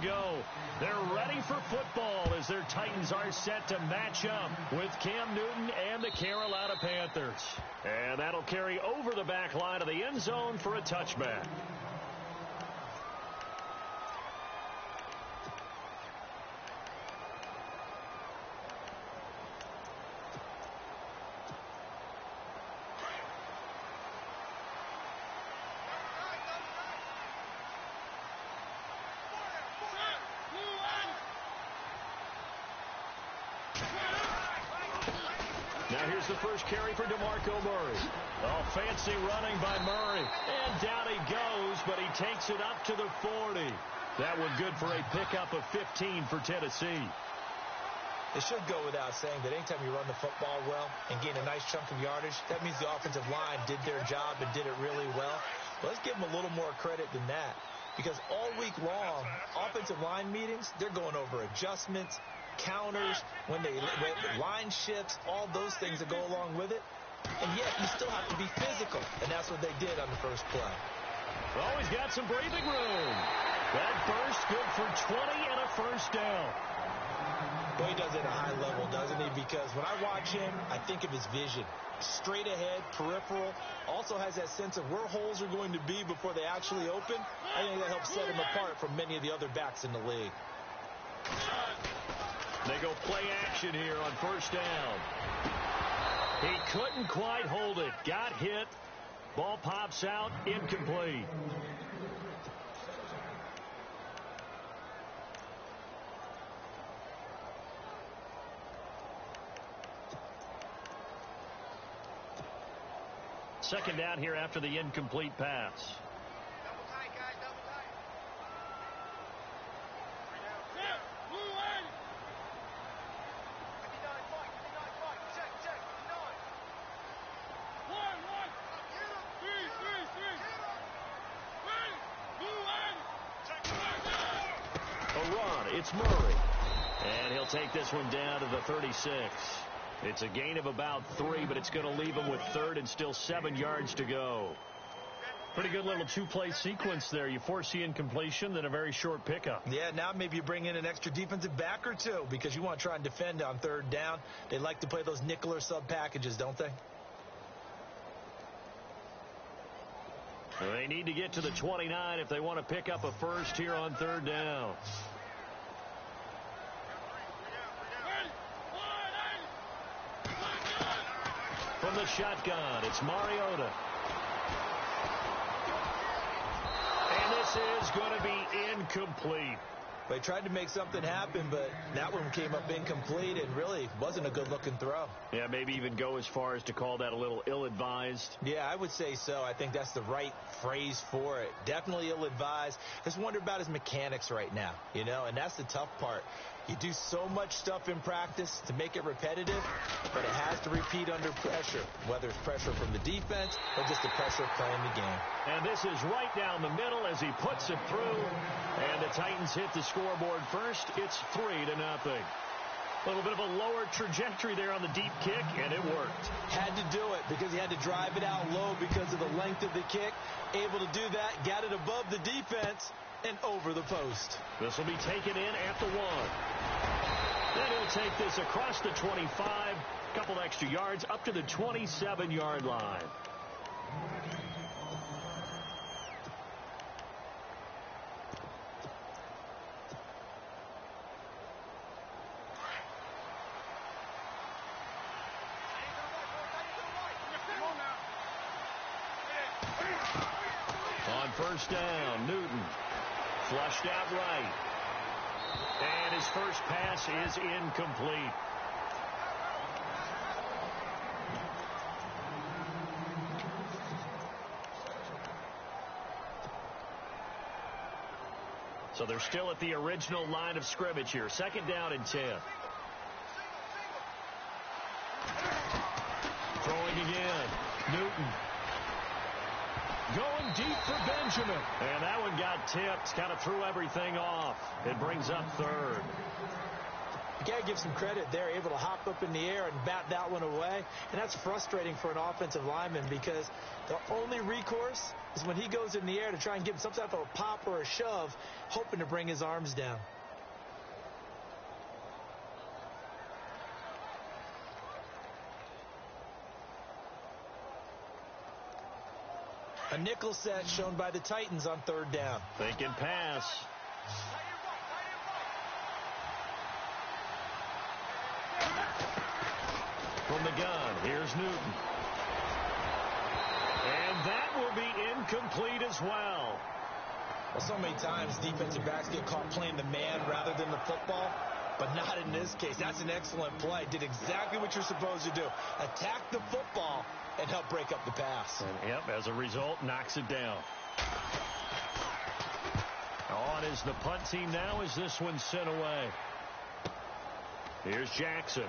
go. They're ready for football as their Titans are set to match up with Cam Newton and the Carolina Panthers. And that'll carry over the back line of the end zone for a touchback. Now here's the first carry for DeMarco Murray. Oh, fancy running by Murray. And down he goes, but he takes it up to the 40. That one good for a pickup of 15 for Tennessee. It should go without saying that anytime you run the football well and gain a nice chunk of yardage, that means the offensive line did their job and did it really well. But let's give them a little more credit than that, because all week long, offensive line meetings, they're going over adjustments, counters, when line shifts, all those things that go along with it. And yet you still have to be physical, and that's what they did on the first play. Oh, he's got some breathing room. That burst good for 20 and a first down. Boy, he does it at a high level, doesn't he? Because when I watch him, I think of his vision. Straight ahead, peripheral, also has that sense of where holes are going to be before they actually open. I think that helps set him apart from many of the other backs in the league. They go play action here on first down. He couldn't quite hold it. Got hit. Ball pops out. Incomplete. Second down here after the incomplete pass. Double tight, guys. Double tight. Blue line. 59, fight. 59, fight. Check, check. 59. One. Three. Ready. Blue line. Check. A run. It's Murray. And he'll take this one down to the 36. It's a gain of about 3, but it's going to leave him with third and still 7 yards to go. Pretty good little two-play sequence there. You force the incompletion, then a very short pickup. Yeah, now maybe you bring in an extra defensive back or two because you want to try and defend on third down. They like to play those nickel or sub packages, don't they? They need to get to the 29 if they want to pick up a first here on third down. From the shotgun, it's Mariota. And this is going to be incomplete. They tried to make something happen, but that one came up incomplete and really wasn't a good-looking throw. Yeah, maybe even go as far as to call that a little ill-advised. Yeah, I would say so. I think that's the right phrase for it. Definitely ill-advised. Just wonder about his mechanics right now, and that's the tough part. You do so much stuff in practice to make it repetitive, but it has to repeat under pressure, whether it's pressure from the defense or just the pressure of playing the game. And this is right down the middle as he puts it through. And the Titans hit the scoreboard first. It's 3-0. A little bit of a lower trajectory there on the deep kick, and it worked. Had to do it because he had to drive it out low because of the length of the kick. Able to do that, got it above the defense and over the post. This will be taken in at the 1. Then he'll take this across the 25, a couple extra yards up to the 27-yard line. On first down, Newton flushed out right. And his first pass is incomplete. So they're still at the original line of scrimmage here. Second down and 10. Throwing again. Newton. Going deep for Benjamin. And that one got tipped. Kind of threw everything off. It brings up third. You got to give some credit there, able to hop up in the air and bat that one away. And that's frustrating for an offensive lineman because the only recourse is when he goes in the air to try and give him some type of a pop or a shove, hoping to bring his arms down. A nickel set shown by the Titans on third down. Thinking pass. From the gun, here's Newton. And that will be incomplete as well. Well, so many times defensive backs get caught playing the man rather than the football, but not in this case. That's an excellent play. Did exactly what you're supposed to do. Attack the football and help break up the pass. And, yep, as a result, knocks it down. On is the punt team now as this one's sent away. Here's Jackson.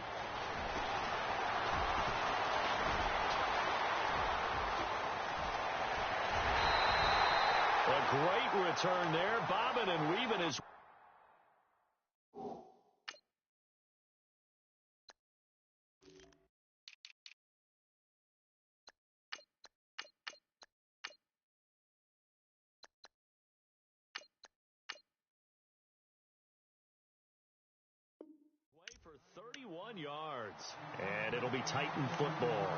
A great return there. Bobbing and weaving his for 31 yards. And it'll be Titan football.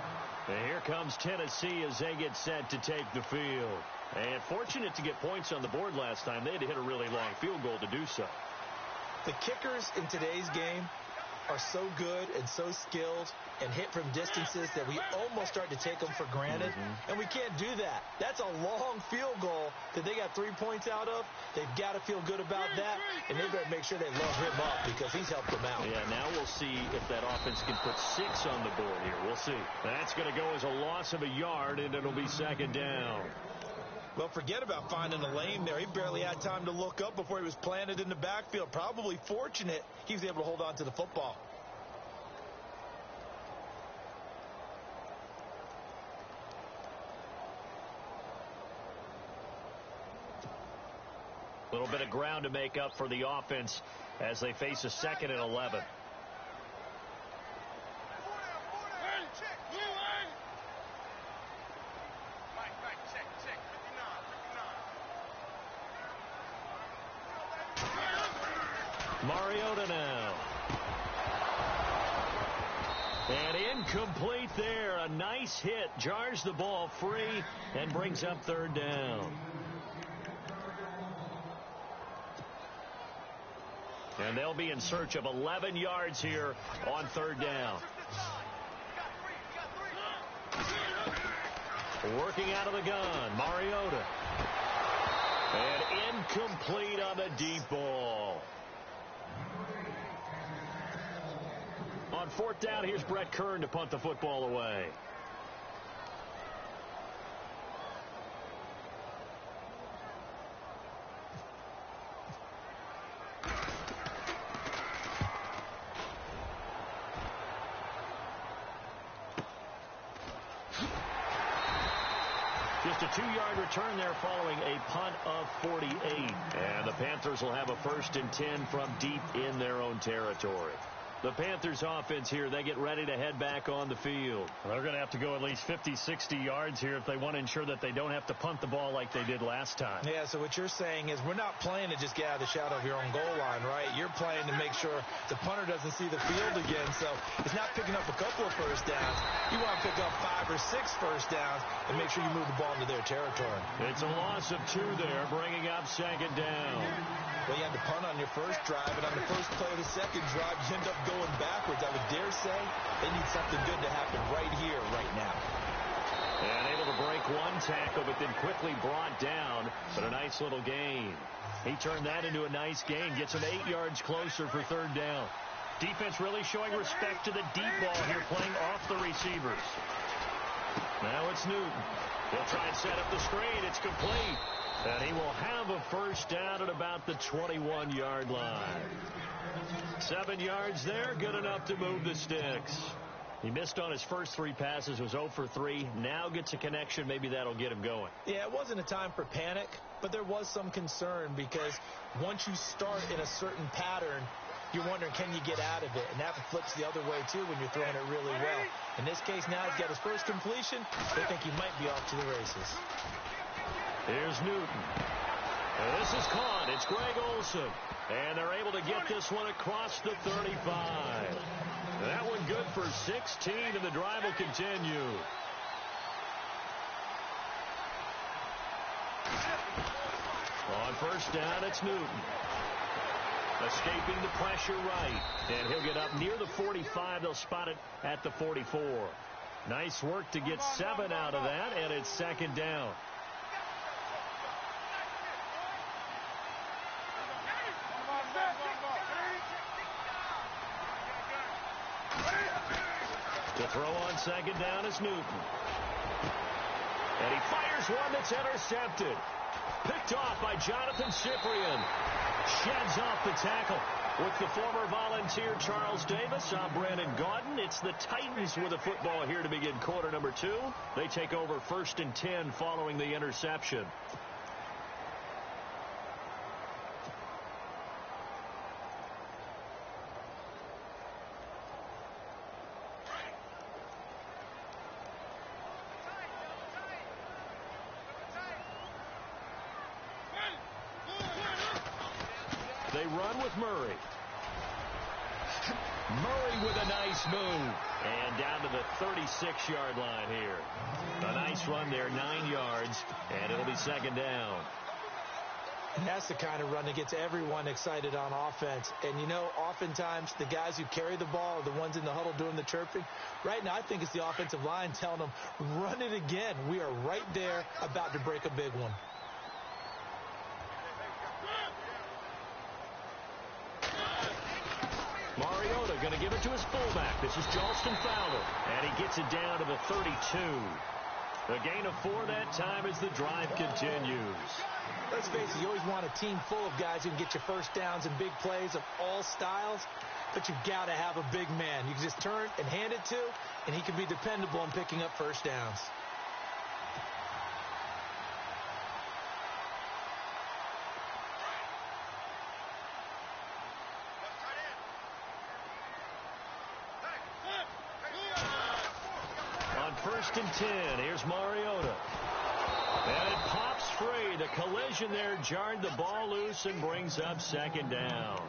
And here comes Tennessee as they get set to take the field. And fortunate to get points on the board last time. They had to hit a really long field goal to do so. The kickers in today's game are so good and so skilled and hit from distances that we almost start to take them for granted. And we can't do that. That's a long field goal that they got 3 points out of. They've got to feel good about that, and they've got to make sure they load him up because he's helped them out. Yeah, now we'll see if that offense can put 6 on the board here. We'll see. That's going to go as a loss of a yard, and it'll be second down. Well, forget about finding a lane there. He barely had time to look up before he was planted in the backfield. Probably fortunate he was able to hold on to the football. A little bit of ground to make up for the offense as they face a 2nd and 11. Mariota now. And incomplete there. A nice hit. Jars the ball free and brings up third down. And they'll be in search of 11 yards here on third down. Working out of the gun, Mariota. And incomplete on the deep ball. On fourth down, here's Brett Kern to punt the football away. Just a 2-yard return there following a punt of 48. And the Panthers will have a 1st and 10 from deep in their own territory. The Panthers offense here, they get ready to head back on the field. They're going to have to go at least 50, 60 yards here if they want to ensure that they don't have to punt the ball like they did last time. Yeah, so what you're saying is we're not playing to just get out of the shadow of your own goal line, right? You're playing to make sure the punter doesn't see the field again. So it's not picking up a couple of first downs. You want to pick up 5 or 6 first downs and make sure you move the ball into their territory. It's a loss of 2 there, bringing up second down. Well, you had to punt on your first drive, and on the first play of the second drive, you end up going backwards. I would dare say they need something good to happen right here, right now. And able to break one tackle, but then quickly brought down. But a nice little gain. He turned that into a nice gain. Gets him 8 yards closer for third down. Defense really showing respect to the deep ball here, playing off the receivers. Now it's Newton. He'll try and set up the screen. It's complete. And he will have a first down at about the 21-yard line. 7 yards there, good enough to move the sticks. He missed on his first 3 passes, was 0 for 3. Now gets a connection. Maybe that'll get him going. Yeah, it wasn't a time for panic, but there was some concern because once you start in a certain pattern, you're wondering, can you get out of it? And that flips the other way, too, when you're throwing it really well. In this case, now he's got his first completion. They think he might be off to the races. Here's Newton. And this is caught. It's Greg Olsen. And they're able to get this one across the 35. That one good for 16, and the drive will continue. On first down, it's Newton. Escaping the pressure right. And he'll get up near the 45. They'll spot it at the 44. Nice work to get 7 out of that, and it's second down. To throw on second down is Newton. And he fires one that's intercepted. Picked off by Jonathan Cyprien. Sheds off the tackle. With the former Volunteer Charles Davis, I'm Brandon Gaudin. It's the Titans with the football here to begin quarter number 2. They take over 1st and 10 following the interception. They run with Murray. Murray with a nice move. And down to the 36-yard line here. A nice run there, 9 yards, and it'll be second down. And that's the kind of run that gets everyone excited on offense. And, you know, oftentimes the guys who carry the ball are the ones in the huddle doing the chirping. Right now, I think it's the offensive line telling them, run it again. We are right there about to break a big one. Mariota going to give it to his fullback. This is Jalston Fowler, and he gets it down to the 32. A gain of 4 that time as the drive continues. Let's face it, you always want a team full of guys who can get you first downs and big plays of all styles, but you've got to have a big man. You can just turn and hand it to, and he can be dependable in picking up first downs. On 1st and 10, here's Mariota. And it pops free. The collision there jarred the ball loose and brings up second down.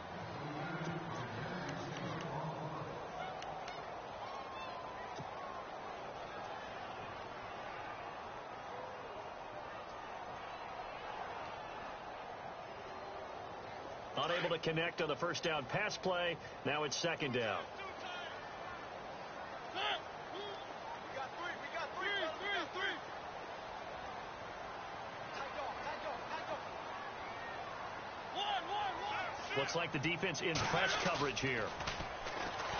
Unable to connect on the first down pass play. Now it's second down. Looks like the defense in press coverage here.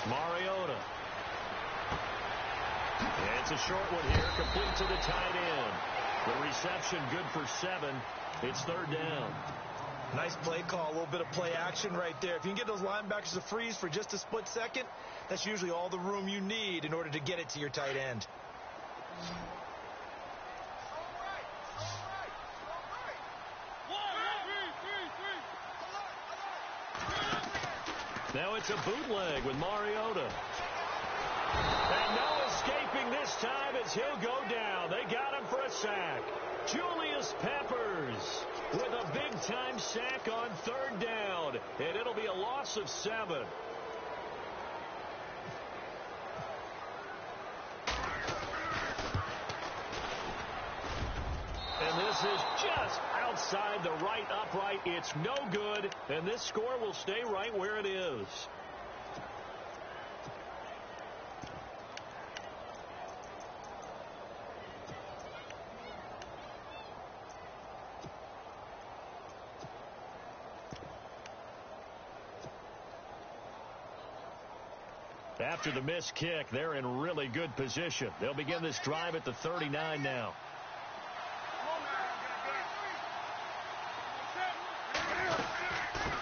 Mariota. And it's a short one here, complete to the tight end. The reception good for 7. It's third down. Nice play call, a little bit of play action right there. If you can get those linebackers to freeze for just a split second, that's usually all the room you need in order to get it to your tight end. Now it's a bootleg with Mariota. And no escaping this time as he'll go down. They got him for a sack. Julius Peppers with a big-time sack on third down. And it'll be a loss of 7. And this is just outside the right upright. It's no good, and this score will stay right where it is. After the missed kick, they're in really good position. They'll begin this drive at the 39 now.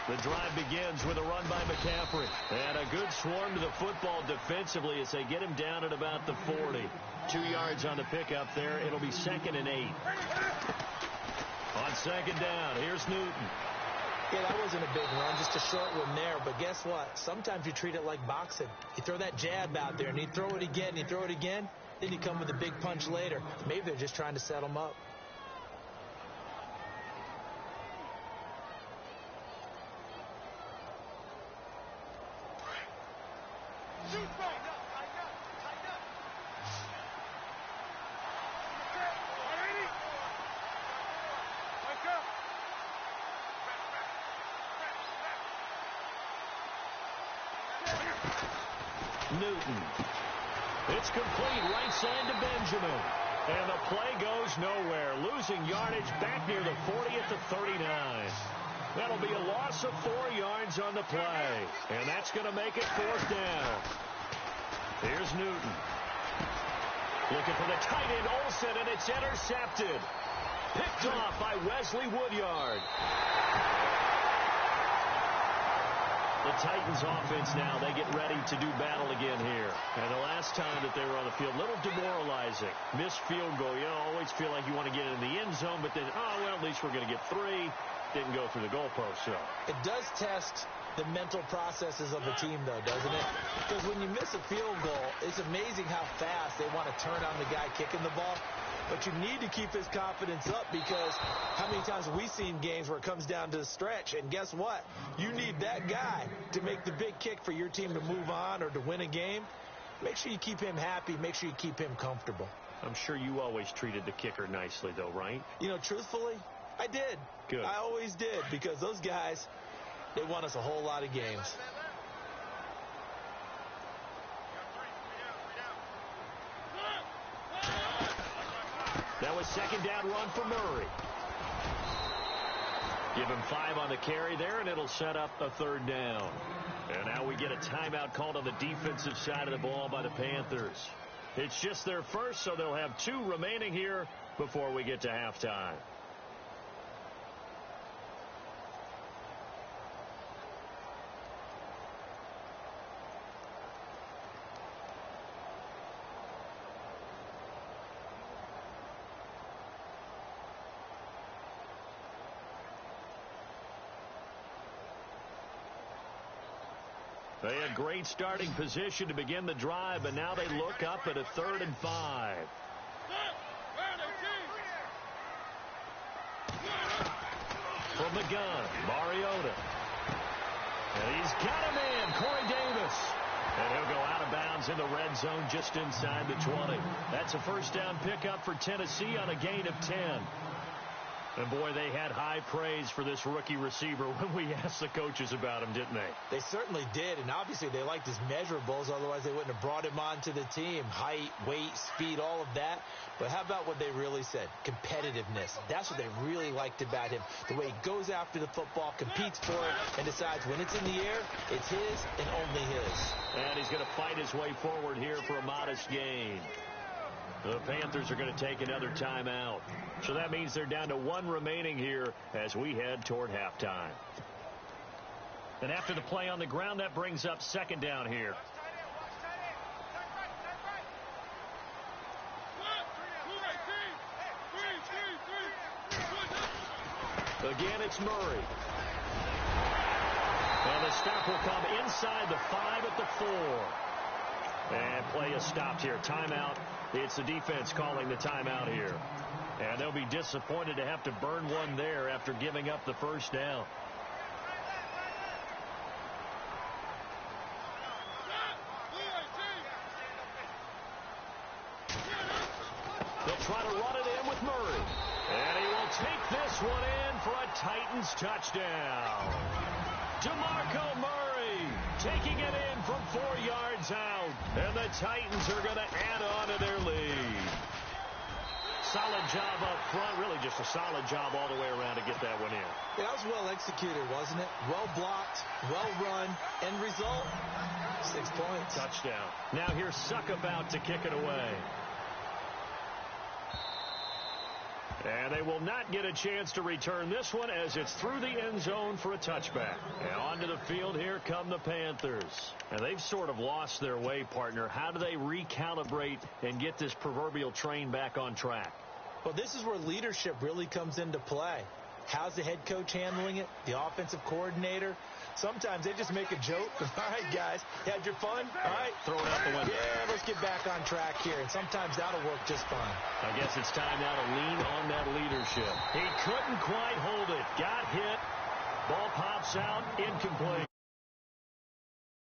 The drive begins with a run by McCaffrey. And a good swarm to the football defensively as they get him down at about the 40. 2 yards on the pickup there. It'll be 2nd and 8. On second down, here's Newton. Yeah, that wasn't a big run, just a short one there. But guess what? Sometimes you treat it like boxing. You throw that jab out there, and you throw it again, then you come with a big punch later. Maybe they're just trying to set him up. Shoot back. Tighten up. Ready? Wake up. Newton. It's complete right side to Benjamin. And the play goes nowhere. Losing yardage back near the 40 at the 39. That'll be a loss of 4 yards on the play. And that's going to make it 4th down. Here's Newton. Looking for the tight end, Olsen, and it's intercepted. Picked off by Wesley Woodyard. The Titans offense now, they get ready to do battle again here. And the last time that they were on the field, a little demoralizing. Missed field goal. You always feel like you want to get in the end zone, but then, well, at least we're going to get 3. Didn't go through the goalpost, so. It does test the mental processes of a team, though, doesn't it? Because when you miss a field goal, it's amazing how fast they want to turn on the guy kicking the ball. But you need to keep his confidence up, because how many times have we seen games where it comes down to the stretch, and guess what? You need that guy to make the big kick for your team to move on or to win a game. Make sure you keep him happy. Make sure you keep him comfortable. I'm sure you always treated the kicker nicely, though, right? You know, truthfully, I did. Good. I always did, because those guys, they won us a whole lot of games. That was 2nd down run for Murray. Give him 5 on the carry there, and it'll set up a 3rd down. And now we get a timeout called on the defensive side of the ball by the Panthers. It's just their first, so they'll have 2 remaining here before we get to halftime. They had great starting position to begin the drive, but now they look up at a 3rd and 5. From the gun, Mariota. And he's got him in, Corey Davis. And he'll go out of bounds in the red zone just inside the 20. That's a 1st down pickup for Tennessee on a gain of 10. And, boy, they had high praise for this rookie receiver when we asked the coaches about him, didn't they? They certainly did, and obviously they liked his measurables. Otherwise, they wouldn't have brought him onto the team. Height, weight, speed, all of that. But how about what they really said? Competitiveness. That's what they really liked about him. The way he goes after the football, competes for it, and decides when it's in the air, it's his and only his. And he's going to fight his way forward here for a modest gain. The Panthers are going to take another timeout. So that means they're down to 1 remaining here as we head toward halftime. And after the play on the ground, that brings up 2nd down here. Again, it's Murray. And the stop will come inside the 5 at the 4. And play is stopped here. Timeout. It's the defense calling the timeout here. And they'll be disappointed to have to burn one there after giving up the 1st down. They'll try to run it in with Murray. And he will take this one in for a Titans touchdown. DeMarco Murray taking it in from 4 yards out. And the Titans are going to add on to their lead. Solid job up front. Really just a solid job all the way around to get that one in. Yeah, that was well executed, wasn't it? Well blocked, well run. End result, 6 points. Touchdown. Now here's Suckabout to kick it away. And they will not get a chance to return this one as it's through the end zone for a touchback. And onto the field, here come the Panthers. And they've sort of lost their way, partner. How do they recalibrate and get this proverbial train back on track? Well, this is where leadership really comes into play. How's the head coach handling it? The offensive coordinator? Sometimes they just make a joke. All right, guys, you had your fun? All right. Throw it out the window. Yeah, let's get back on track here. And sometimes that'll work just fine. I guess it's time now to lean on that leadership. He couldn't quite hold it. Got hit. Ball pops out. Incomplete.